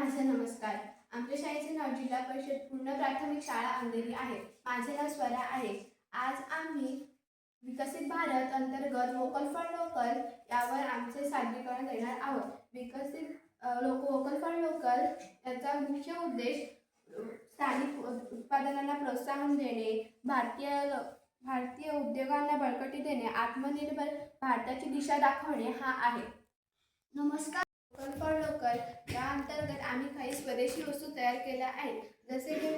माझे नमस्कार. आमच्या शाळेचे नाव जिल्हा परिषद पूर्ण प्राथमिक शाळा अंधेरी आहे. माझे नाव स्वरा आहे. आज आम्ही विकसित भारत अंतर्गत वोकल फॉर लोकल यावर आमचे सादरीकरण देणार आहोत. वोकल फॉर लोकल याचा मुख्य उद्देश स्थानिक उत्पादनांना प्रोत्साहन देणे, भारतीय उद्योगांना बळकटी देणे, आत्मनिर्भर भारताची दिशा दाखवणे हा आहे. नमस्कार. वोकल फॉर लोकल या अंतर्गत आम्ही काही स्वदेशी वस्तू तयार केल्या आहेत. जसे हे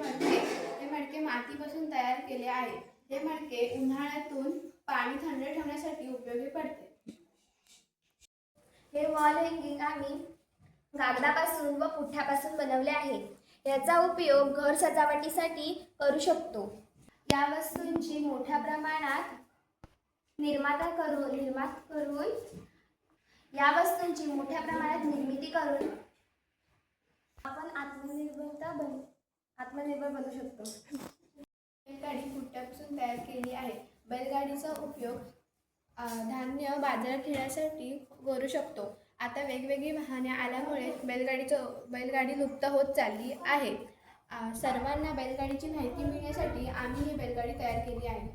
मडके मातीपासून तयार केले आहे. हे मडके उन्हाळ्यातून पाणी थंड ठेवण्यासाठी उपयोगी पडते. हे वॉल हँगिंग आम्ही कागदापासून व पुठ्ठ्यापासून बनवले आहे. याचा उपयोग घर सजावटीसाठी करू शकतो. या वस्तूंची मोठ्या प्रमाणात निर्मिती करून आपण आत्मनिर्भर बनू शकतो. बैलगाडी पुठ्ठ्यापासून तयार केली आहे. बैलगाडीचा उपयोग धान्य बाजारात नेण्यासाठी करू शकतो. आता वेगवेगळी वाहने आल्यामुळे बैलगाडी लुप्त होत चालली आहे. सर्वांना बैलगाडीची माहिती मिळण्यासाठी आम्ही ही बैलगाडी तयार केली आहे.